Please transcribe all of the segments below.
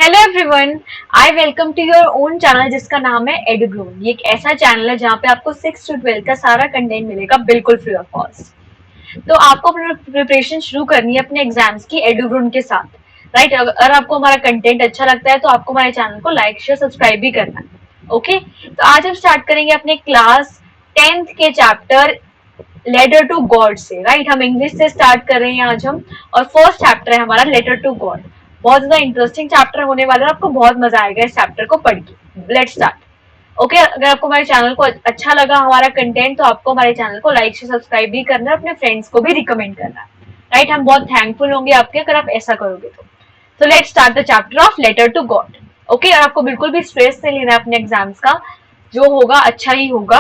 Hello everyone, I welcome to your own channel जिसका नाम है एडुग्रोन। ये एक ऐसा चैनल है जहाँ पे आपको 6 to 12 का सारा कंटेंट मिलेगा बिल्कुल फ्री ऑफ कॉस्ट। तो आपको प्रिपरेशन शुरू करनी है अपने एग्जाम्स की एडुग्रोन के साथ, राइट। अगर आपको हमारा कंटेंट अच्छा लगता है तो आपको हमारे चैनल को लाइक शेयर सब्सक्राइब भी करना है। ओके, तो आज हम स्टार्ट करेंगे अपने क्लास 10th के चैप्टर लेटर टू गॉड से, राइट। हम इंग्लिश से स्टार्ट कर रहे हैं आज हम, और फर्स्ट चैप्टर है हमारा लेटर टू गॉड। बहुत ज्यादा इंटरेस्टिंग चैप्टर होने वाला है, आपको बहुत मजा आएगा इस चैप्टर को पढ़ के। Let's start. ओके, अगर आपको हमारे चैनल को अच्छा लगा हमारा कंटेंट तो आपको हमारे चैनल को लाइक से सब्सक्राइब भी करना है, अपने फ्रेंड्स को भी रिकमेंड करना है, राइट। हम बहुत थैंकफुल होंगे आपके अगर आप ऐसा करोगे तो let's start the chapter of letter to God. Okay, और आपको बिल्कुल भी स्ट्रेस नहीं लेना है अपने एग्जाम्स का, जो होगा अच्छा ही होगा,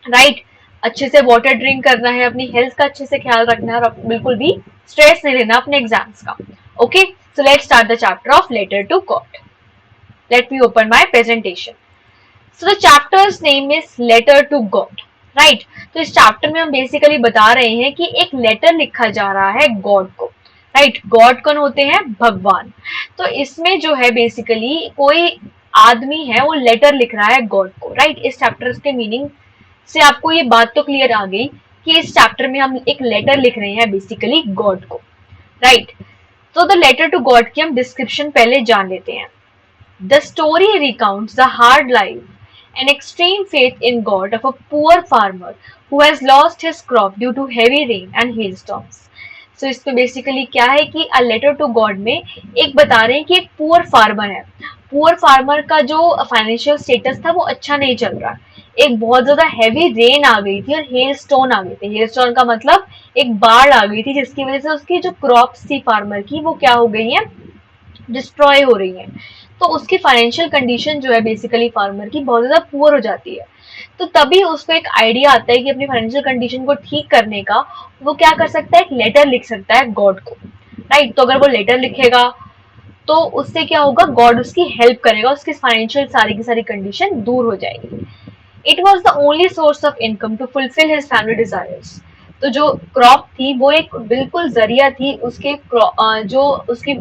राइट। अच्छे से वाटर ड्रिंक करना है, अपनी हेल्थ का अच्छे से ख्याल रखना है, और बिल्कुल भी स्ट्रेस नहीं लेना अपने एग्जाम्स का। Okay, so let's start the chapter of letter to God. Let me open my presentation. So the chapter's name is letter to God, right. तो इस चैप्टर में हम बेसिकली बता रहे हैं कि एक लेटर लिखा जा रहा है गॉड को, राइट। गॉड कौन होते हैं? भगवान। तो इसमें जो है बेसिकली कोई आदमी है वो लेटर लिख रहा है गॉड को, राइट। इस चैप्टर के मीनिंग से आपको ये बात तो क्लियर आ गई कि इस चैप्टर में हम एक लेटर लिख रहे हैं बेसिकली गॉड को, राइट। तो द लेटर टू गॉड की हम डिस्क्रिप्शन पहले जान लेते हैं। The story recounts the hard life and extreme faith in God of a poor farmer who has lost his crop due to heavy rain and hailstorms. So इसमें basically क्या है कि अ लेटर टू गॉड में एक बता रहे हैं कि एक पुअर फार्मर है। पुअर फार्मर का जो फाइनेंशियल स्टेटस था वो अच्छा नहीं चल रहा। एक बहुत ज्यादा हैवी रेन आ गई थी और हेल स्टोन आ गए थे। हेल स्टोन का मतलब एक बाढ़ आ गई थी जिसकी वजह से उसकी जो क्रॉप्स थी फार्मर की वो क्या हो गई है, डिस्ट्रॉय हो रही है। तो उसकी फाइनेंशियल कंडीशन जो है बेसिकली फार्मर की बहुत ज्यादा पुअर हो जाती है। तो तभी उसको एक आइडिया आता है कि अपनी फाइनेंशियल कंडीशन को ठीक करने का वो क्या कर सकता है, एक लेटर लिख सकता है गॉड को, राइट। तो अगर वो लेटर लिखेगा तो उससे क्या होगा, गॉड उसकी हेल्प करेगा, उसकी फाइनेंशियल सारी की सारी कंडीशन दूर हो जाएगी। It was the only source of income to fulfil his family desires. तो जो क्रॉप थी वो एक बिल्कुल जरिया थी उसके जो उसकी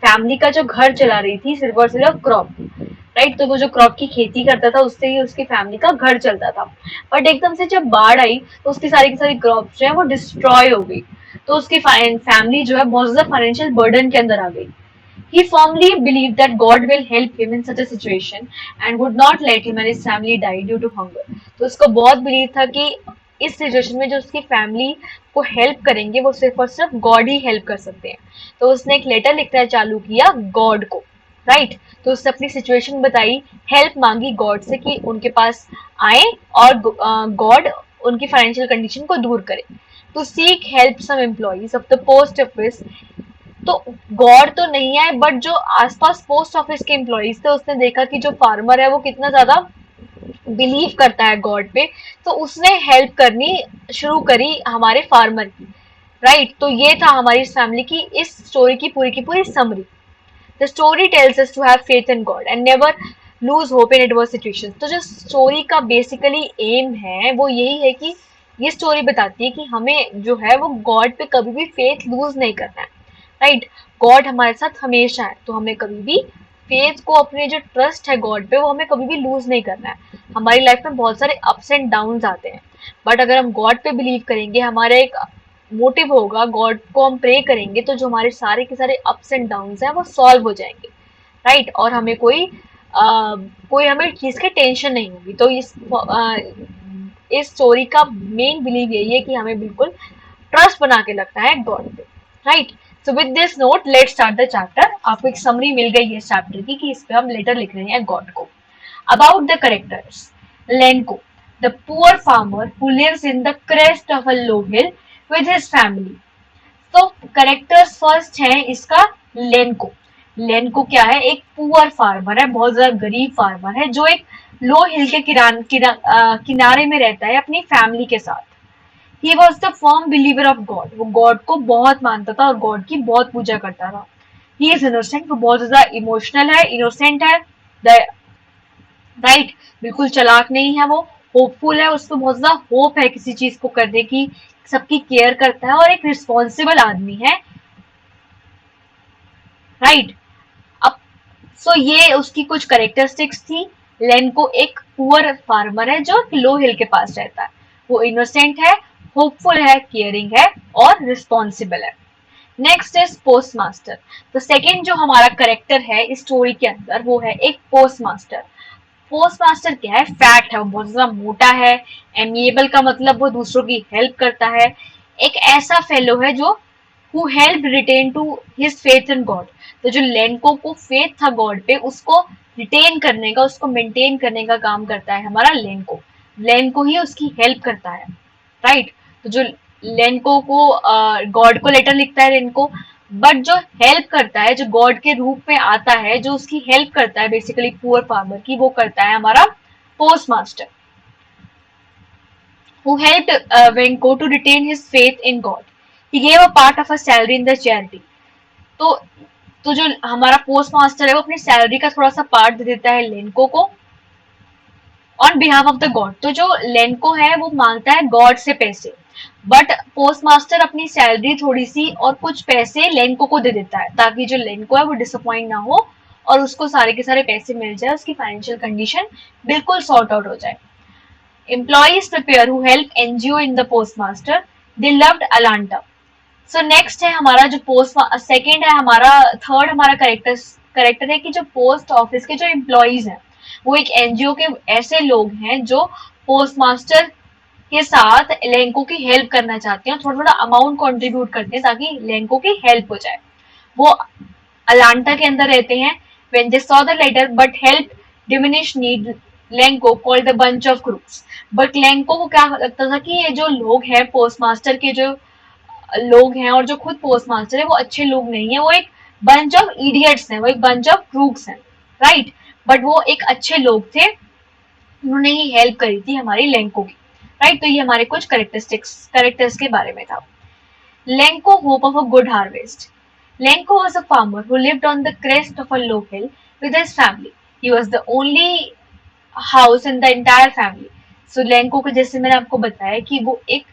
फैमिली का जो घर चला रही थी, सिर्फ और सिर्फ क्रॉप, राइट। तो वो जो क्रॉप की खेती करता था उससे ही उसकी फैमिली का घर चलता था। बट एकदम से जब बाढ़ आई तो उसकी सारी की सारी क्रॉप जो है वो डिस्ट्रॉय हो गई। तो उसकी फैमिली जो है बहुत ज्यादा फाइनेंशियल बर्डन के अंदर आ गई। He firmly believed that God will help him in such a situation and would not let him and his family die due to hunger. तो उसको बहुत बिलीव था कि इस सिचुएशन में जो उसकी फैमिली को हेल्प करेंगे वो सिर्फ और सिर्फ गॉड ही हेल्प कर सकते हैं। तो उसने एक लेटर लिखना चालू किया गॉड को, राइट। तो उसने अपनी सिचुएशन बताई, हेल्प मांगी गॉड से कि उनके पास आए और गॉड उनकी फाइनेंशियल कंडीशन को दूर करे। To seek help some employees of the post office. तो गॉड तो नहीं आए बट जो आसपास पोस्ट ऑफिस के एम्प्लॉइज थे उसने देखा कि जो फार्मर है वो कितना ज्यादा बिलीव करता है गॉड पे, तो उसने हेल्प करनी शुरू करी हमारे फार्मर की, राइट। तो ये था हमारी इस फैमिली की इस स्टोरी की पूरी summary. The story tells us to have faith in God and never lose hope in adverse situations. तो जो स्टोरी का बेसिकली एम है वो यही है कि ये स्टोरी बताती है कि हमें जो है वो गॉड पे कभी भी फेथ लूज नहीं करना है, राइट। गॉड हमारे साथ हमेशा है, तो हमें कभी भी फेथ को, अपने जो ट्रस्ट है गॉड पे वो हमें कभी भी लूज नहीं करना है। हमारी लाइफ में बहुत सारे अप्स एंड डाउन आते हैं बट अगर हम गॉड पे बिलीव करेंगे, हमारा एक मोटिव होगा, गॉड को हम प्रे करेंगे, तो जो हमारे सारे के सारे अप्स एंड डाउन हैं वो सॉल्व हो जाएंगे, राइट। और हमें कोई हमें चीज की टेंशन नहीं होगी। तो इस स्टोरी का मेन बिलीव यही है कि हमें बिल्कुल ट्रस्ट बना के लगता है गॉड पे, right. So with this note let's start the chapter. आपको एक समरी मिल गई है इस चैप्टर की कि इस पे हम लेटर लिख रहे हैं गॉड को। About the characters, Lencho, the poor farmer who lives in the crest of a low hill with his family. तो कैरेक्टर्स फर्स्ट है इसका लेनको। लेनको क्या है, एक पुअर फार्मर है, बहुत ज्यादा गरीब फार्मर है जो एक लो हिल के किनारे में रहता है अपनी फैमिली के साथ। He was the firm believer of God. वो गॉड को बहुत मानता था और गॉड की बहुत पूजा करता था। ही इज इनोसेंट, वो बहुत ज्यादा इमोशनल है, इनोसेंट है, राइट। बिल्कुल चालाक नहीं है वो। होपफुल है, उसको बहुत ज्यादा होप है किसी चीज को करने की, सबकी केयर करता है और एक रिस्पॉन्सिबल आदमी है, राइट। अब सो ये उसकी कुछ करेक्टरिस्टिक्स थी। लेनको एक पुअर फार्मर है जो लो हिल के पास रहता है। वो इनोसेंट है, होपफुल है, केयरिंग है और रिस्पॉन्सिबल है। Next is post master. तो सेकेंड जो हमारा करेक्टर है इस स्टोरी के अंदर वो है एक पोस्ट मास्टर। पोस्ट मास्टर क्या है? फैट है, वो बहुत ज्यादा मोटा है। एमिएबल का मतलब वो दूसरों की हेल्प करता है। एक ऐसा फेलो है जो who help retain to his faith in God. तो जो लेनको को फेथ था गॉड पे, उसको रिटेन करने का, उसको मेंटेन करने का काम करता है हमारा लेनको। लेनको ही उसकी हेल्प करता है, राइट। तो जो लेनको को गॉड को लेटर लिखता है लेनको, बट जो हेल्प करता है, जो गॉड के रूप में आता है, जो उसकी हेल्प करता है बेसिकली पुअर फार्मर की, वो करता है हमारा post master. who helped Venko to retain his faith in God. He gave a part of a salary in the charity. तो तो जो हमारा पोस्ट मास्टर है वो अपनी सैलरी का थोड़ा सा पार्ट दे देता है लेनको को on behalf of the God. तो जो लेनको है वो मांगता है गॉड से पैसे, बट पोस्ट मास्टर अपनी सैलरी थोड़ी सी और कुछ पैसे लेनको को दे देता है ताकि जो लेनको है वो डिसअपॉइंट ना हो और उसको सारे के सारे पैसे मिल जाए, उसकी फाइनेंशियल कंडीशन बिल्कुल सॉर्ट आउट हो जाए। Employees prepare who help NGO in the postmaster. They loved Alanta. So next है हमारा जो पोस्ट सेकेंड है हमारा थर्ड हमारा करेक्टर है कि जो पोस्ट ऑफिस के जो एम्प्लॉइज हैं वो एक एनजीओ के ऐसे लोग हैं जो पोस्ट मास्टर के साथ लेंको की हेल्प करना चाहते हैं, थोड़ा थोड़ा अमाउंट कंट्रीब्यूट करते हैं ताकि लेंको की हेल्प हो जाए। वो अलांटा के अंदर रहते हैं। When they saw the letter but help diminished need, Lanco called the bunch of crooks. But Lanco को क्या लगता था कि ये जो लोग हैं पोस्ट मास्टर के जो लोग हैं और जो खुद पोस्ट मास्टर है वो अच्छे लोग नहीं है, वो एक बंच ऑफ इडियट्स हैं, वो एक बंच ऑफ क्रूक्स हैं, राइट। बट वो एक अच्छे लोग थे, उन्होंने ही हेल्प करी थी हमारी लेंको की, राइट। तो ये हमारे कुछ करेक्टर्स के बारे में था। Lanco hope of a good harvest. Lenko was a farmer who lived on the crest of a low hill with his family. He was the only house in the entire family. So Lenko को जैसे मैंने आपको बताया कि वो एक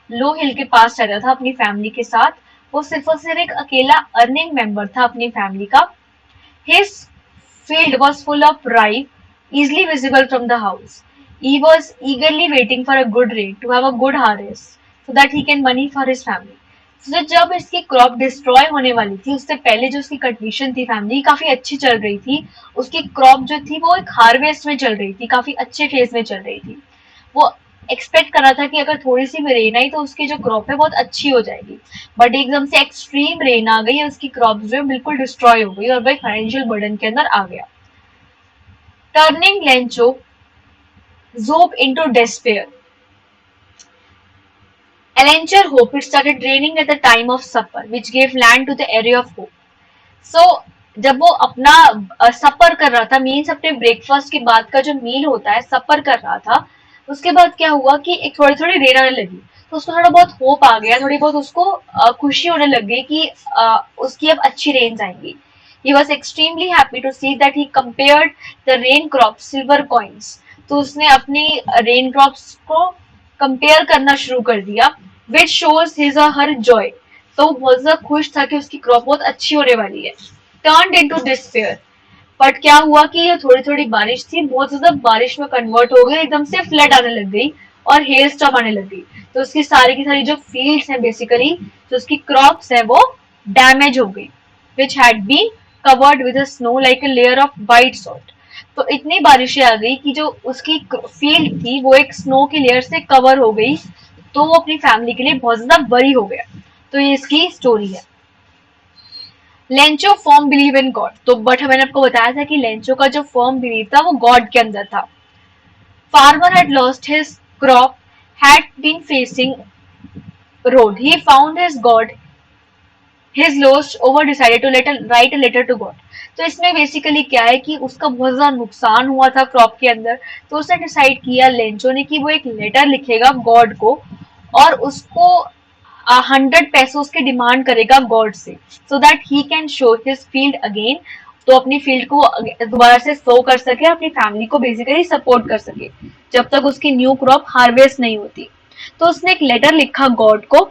लो हिल के पास रहता था अपनी फैमिली के साथ। वो सिर्फ और सिर्फ एक अकेला अर्निंग मेंबर था अपनी फैमिली का। His field was full of rye, easily visible from the house. He was eagerly waiting for a good rain to have a good harvest so that he can money for his family. तो जब इसकी crop destroy होने वाली थी उससे पहले जो उसकी कंडीशन थी फैमिली काफी अच्छी चल रही थी। उसकी क्रॉप जो थी वो एक हार्वेस्ट में चल रही थी, काफी अच्छे फेज में चल रही थी। वो एक्सपेक्ट कर रहा था कि अगर थोड़ी सी भी रेन आई तो उसकी जो क्रॉप है बहुत अच्छी हो जाएगी, बट एकदम से एक्सट्रीम रेन आ गई, उसकी क्रॉप जो है बिल्कुल डिस्ट्रॉय हो गई और वह फाइनेंशियल बर्डन के अंदर आ गया। Turning Lencho hope into despair. Alencher hope it started raining at the time of supper, which gave land to the area of hope. So जब वो अपना सपर कर रहा था, मीन्स अपने ब्रेकफास्ट के बाद का जो मील होता है, सपर कर रहा था, उसके बाद क्या हुआ कि एक थोड़ी थोड़ी रेन आने लगी, तो उसको थोड़ा बहुत होप आ गया, थोड़ी बहुत उसको खुशी होने लग गई कि उसकी अब अच्छी रेन्स आएंगी। He was extremely happy to see that he compared the rain crops silver coins. तो उसने अपनी रेन क्रॉप्स को कंपेयर करना शुरू कर दिया, विच शोज हिज और हर जॉय। तो वो बहुत ज्यादा खुश था कि उसकी क्रॉप बहुत अच्छी होने वाली है। Turned into despair. बट क्या हुआ कि ये थोड़ी थोड़ी बारिश थी, बहुत ज्यादा बारिश में कन्वर्ट हो गई, एकदम से फ्लड आने लग गई और हेल स्टॉर्म आने लग गई। तो उसकी सारी की सारी जो फील्ड्स हैं बेसिकली जो उसकी क्रॉप्स हैं वो डैमेज हो गई, which had been covered with snow like a layer of white salt. तो इतनी बारिशें आ गई कि जो उसकी फील्ड थी वो एक स्नो की लेयर से कवर हो गई, तो वो अपनी फैमिली के लिए बहुत ज्यादा वरी हो गया। तो ये इसकी स्टोरी है। Lencho firm believe in God. तो बट मैंने आपको बताया था कि लेंचो का जो फर्म बिलीव था वो गॉड के अंदर था। Farmer had lost his crop, had been facing road, he found his God, his lost over decided to write a letter to God. तो इसमें बेसिकली क्या है कि उसका बहुत ज्यादा नुकसान हुआ था क्रॉप के अंदर, तो उसने डिसाइड किया लेंचो ने कि वो एक लेटर लिखेगा गॉड को और उसको 100 पैसे उसके डिमांड करेगा गॉड से, so that he can show his field again. तो अपनी फील्ड को दोबारा से शो कर सके, अपनी फैमिली को बेसिकली सपोर्ट कर सके जब तक उसकी न्यू क्रॉप हार्वेस्ट नहीं होती। तो उसने एक लेटर लिखा गॉड को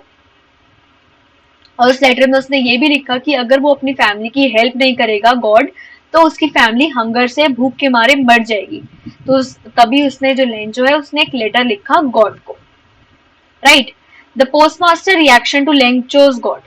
और उस लेटर में उसने ये भी लिखा कि अगर वो अपनी फैमिली की हेल्प नहीं करेगा गॉड, तो उसकी फैमिली हंगर से, भूख के मारे मर जाएगी। तो तभी उसने, जो लेंचो है, उसने एक लेटर लिखा गॉड को, right. The postmaster reaction to Lencho's God.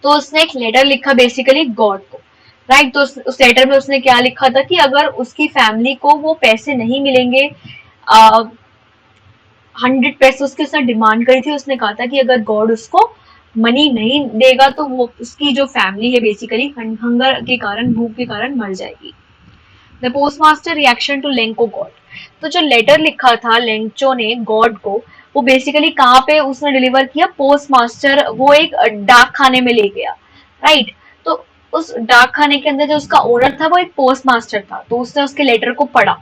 तो उसने एक लेटर लिखा बेसिकली गॉड को, राइट। तो उस लेटर में उसने क्या लिखा था कि अगर उसकी फैमिली को वो पैसे नहीं मिलेंगे, 100 पैसे उसने डिमांड करी थी। उसने कहा था कि अगर गॉड उसको मनी नहीं देगा तो वो, उसकी जो फैमिली है बेसिकली हंगर के कारण, भूख के कारण मर जाएगी। The postmaster reaction to Lencho God. तो जो लेटर लिखा था लेंचो ने गॉड को, वो बेसिकली कहाँ पे उसने डिलीवर किया? पोस्टमास्टर, वो एक डाक खाने में ले गया, राइट। तो उस डाक खाने के अंदर जो उसका ओनर था वो एक पोस्टमास्टर था। तो उसने उसके लेटर को पढ़ा।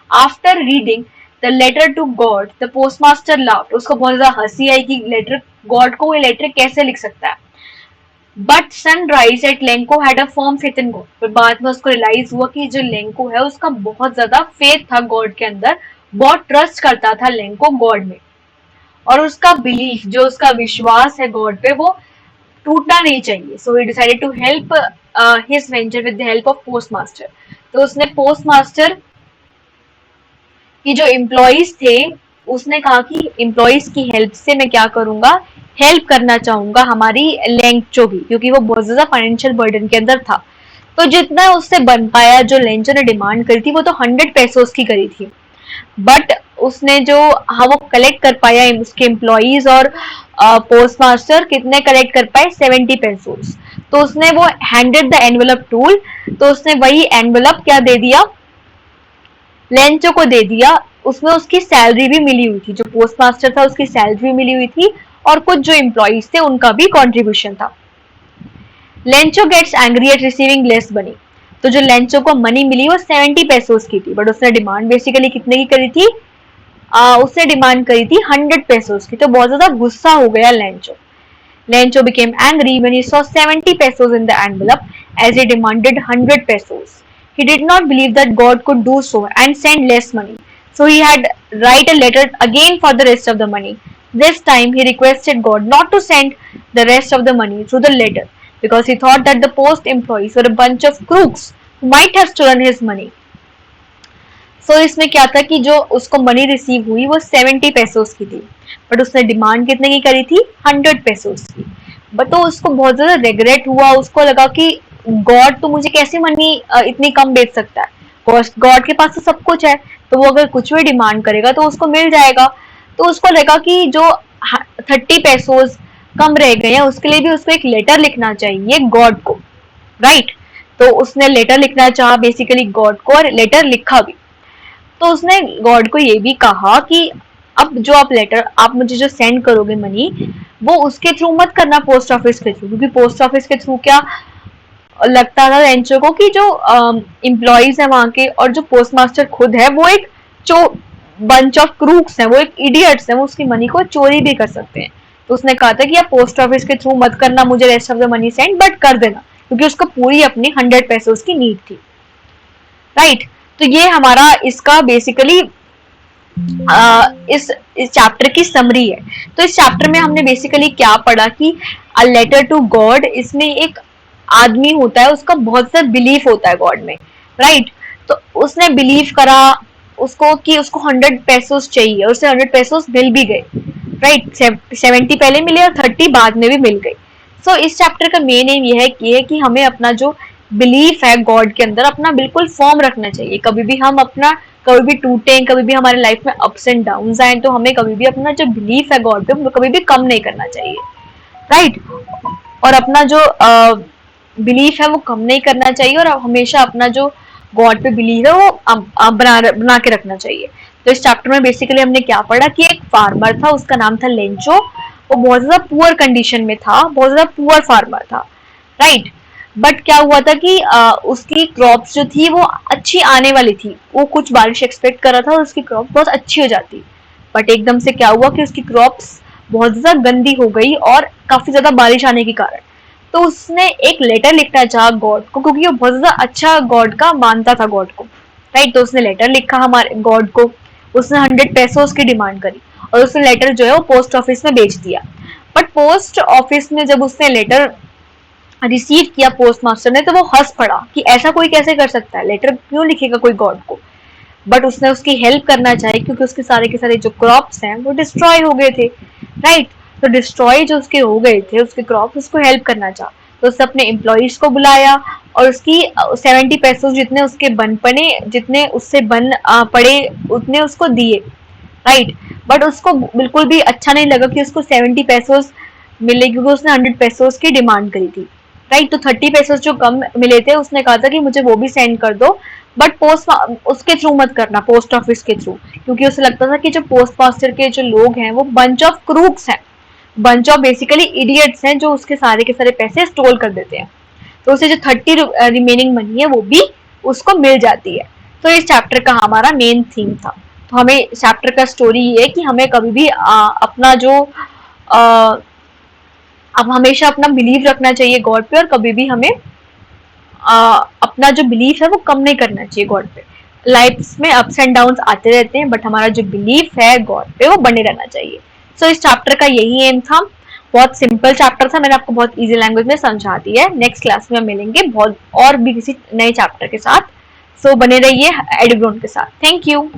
After reading the letter to God the postmaster laughed. उसको बहुत ज्यादा हंसी आई कि लेटर, गॉड को ये लेटर कैसे लिख सकता है। But sunrise at Lencho had a firm faith in God. फिर बाद में उसको रियलाइज हुआ कि जो लेंको है उसका बहुत ज्यादा फेथ था गॉड के अंदर, बहुत ट्रस्ट करता था लेंको गॉड में, और उसका बिलीफ, जो उसका विश्वास है गॉड पे, वो टूटना नहीं चाहिए। So he decided to help his venture with the help of postmaster. तो उसने पोस्टमास्टर कि जो एम्प्लॉइज थे, उसने कहा कि एम्प्लॉइज की हेल्प से मैं क्या करूंगा, हेल्प करना चाहूंगा हमारी लेंचो की, क्योंकि वो बहुत ज्यादा फाइनेंशियल बर्डन के अंदर था। तो जितना उससे बन पाया, जो लेंचो ने डिमांड करी थी वो तो 100 पैसों की करी थी, बट उसने जो, हाँ, वो कलेक्ट कर पाया उसके एम्प्लॉइज और पोस्टमास्टर कितने कलेक्ट कर पाए? 70 पैसों। तो उसने वो हैंडेड द एनवेलप टूल। तो उसने वही एनवेलप क्या दे दिया? लेंचो को दे दिया। उसमें उसकी सैलरी भी मिली हुई थी, जो पोस्टमास्टर था उसकी सैलरी मिली हुई थी, और कुछ जो एम्प्लॉइज थे उनका भी कंट्रीब्यूशन था। Lencho gets angry at receiving less money. तो जो लेंचो को मनी मिली वो 70 पैसों की थी, बट उसने डिमांड बेसिकली कितने की करी थी? उसने डिमांड करी थी 100 पैसों की। तो बहुत ज्यादा गुस्सा हो गया Lencho. Lencho became angry when he saw 70 pesos in the envelope as he demanded 100 pesos. He did not believe that God could do so and send less money. So he had write a letter again for the rest of the money. This time he requested God not to send the rest of the money through the letter because he thought that the post employees were a bunch of crooks who might have stolen his money. So इसमें क्या था कि जो उसको money receive हुई वो 70 पैसों की थी, बट उसने डिमांड कितने की करी थी? 100 पैसों की। बट तो उसको बहुत ज्यादा रिग्रेट हुआ। उसको लगा कि गॉड तो मुझे कैसे मनी इतनी कम बेच सकता है? गॉड के पास तो सब कुछ है, तो वो अगर कुछ भी डिमांड करेगा तो उसको मिल जाएगा। तो उसको लगा कि जो 30 पैसों कम रह गए हैं उसके लिए भी उसको एक लेटर लिखना चाहिए गॉड को, राइट। तो उसने लेटर लिखना चाहा बेसिकली गॉड को, और लेटर लिखा भी। तो उसने गॉड को ये भी कहा कि अब जो आप लेटर, आप मुझे जो सेंड करोगे मनी, वो उसके थ्रू मत करना, पोस्ट ऑफिस के थ्रू, क्योंकि पोस्ट ऑफिस के थ्रू क्या लगता था लेंचो को कि जो एम्प्लॉइज है वहां के और जो पोस्टमास्टर खुद है वो एक बंच ऑफ क्रूक्स है, वो एक इडियट्स है, वो उसकी मनी को चोरी भी कर सकते हैं। तो उसने कहा था कि आप पोस्ट ऑफिस के थ्रू मत करना मुझे rest of the money send, but कर देना, क्योंकि उसको पूरी अपनी 100 पैसों की नीड थी, राइट। तो ये हमारा इसका बेसिकली इस चैप्टर की समरी है। तो इस चैप्टर में हमने बेसिकली क्या पढ़ा कि अ लेटर टू गॉड, इसमें एक आदमी होता है, उसका बहुत सा बिलीफ होता है गॉड में, राइट। तो उसने बिलीव करा उसको कि उसको 100 पैसों चाहिए, उसे 100 पैसों मिल भी गए, राइट। 70 पहले मिले और 30 बाद में भी मिल गई। सो इस चैप्टर का मेन एम ये है कि हमें अपना जो बिलीफ है गॉड के अंदर अपना बिल्कुल फॉर्म रखना चाहिए। कभी भी हम अपना, कभी भी टूटे, कभी भी हमारे लाइफ में अप्स एंड डाउन्स आए, तो हमें कभी भी अपना जो बिलीफ है गॉड पे कभी भी कम नहीं करना चाहिए, राइट। और अपना जो बिलीफ है वो कम नहीं करना चाहिए, और हमेशा अपना जो गॉड पे बिलीव है वो बना के रखना चाहिए। तो इस चैप्टर में बेसिकली हमने क्या पढ़ा कि एक फार्मर था, उसका नाम था लेंचो। वो बहुत ज्यादा पुअर कंडीशन में था, बहुत ज्यादा पुअर फार्मर था, राइट। बट क्या हुआ था कि उसकी क्रॉप्स जो थी वो अच्छी आने वाली थी, वो कुछ बारिश एक्सपेक्ट कर रहा था और उसकी क्रॉप बहुत अच्छी हो जाती। बट एकदम से क्या हुआ कि उसकी क्रॉप्स बहुत ज्यादा गंदी हो गई और काफी ज्यादा बारिश आने के कारण। तो उसने एक लेटर लिखना चाहा गॉड को, क्योंकि वो बहुत ज्यादा अच्छा गॉड का मानता था गॉड को, राइट। तो उसने लेटर लिखा हमारे गॉड को, उसने 100 पेसोस की डिमांड करी और उसने लेटर जो है वो पोस्ट ऑफिस में भेज दिया। बट पोस्ट ऑफिस में जब उसने लेटर रिसीव किया पोस्ट मास्टर ने, तो वो हंस पड़ा कि ऐसा कोई कैसे कर सकता है, लेटर क्यों लिखेगा कोई गॉड को। बट उसने उसकी हेल्प करना चाहिए क्योंकि उसके सारे के सारे जो क्रॉप्स हैं वो डिस्ट्रॉय हो गए थे, राइट। तो डिस्ट्रॉय जो उसके हो गए थे उसके क्रॉप, उसको हेल्प करना चाहा। तो उसने अपने एम्प्लॉइज को बुलाया और उसकी 70 पैसों जितने उसके बन पड़े, जितने उससे बन पड़े उतने उसको दिए, राइट। बट उसको बिल्कुल भी अच्छा नहीं लगा कि उसको 70 पैसों मिले, क्योंकि उसने 100 पैसों की डिमांड करी थी, राइट। तो 30 पैसों जो कम मिले थे उसने कहा था कि मुझे वो भी सेंड कर दो, बट पोस्ट उसके थ्रू मत करना, पोस्ट ऑफिस के थ्रू, क्योंकि उसे लगता था कि जो पोस्ट मास्टर के जो लोग हैं वो बंच ऑफ क्रूक्स हैं, बंच ऑफ बेसिकली इडियट्स हैं, जो उसके सारे के सारे पैसे स्टोल कर देते हैं। तो उसे जो 30 रिमेनिंग मनी है वो भी उसको मिल जाती है। तो इस चैप्टर का हमारा मेन थीम था। तो हमें चैप्टर का स्टोरी ये है कि हमें कभी भी अपना जो अब हमेशा अपना बिलीव रखना चाहिए गॉड पे, और कभी भी हमें अपना जो बिलीफ है वो कम नहीं करना चाहिए गॉड पे। लाइफ में अप्स एंड डाउन्स आते रहते हैं, बट हमारा जो बिलीफ है गॉड पे वो बने रहना चाहिए। सो इस चैप्टर का यही एम था। बहुत सिंपल चैप्टर था, मैंने आपको बहुत इजी लैंग्वेज में समझा दिया है। नेक्स्ट क्लास में हम मिलेंगे बहुत और भी किसी नए चैप्टर के साथ। सो बने रहिए एडुग्रोन के साथ। Thank you.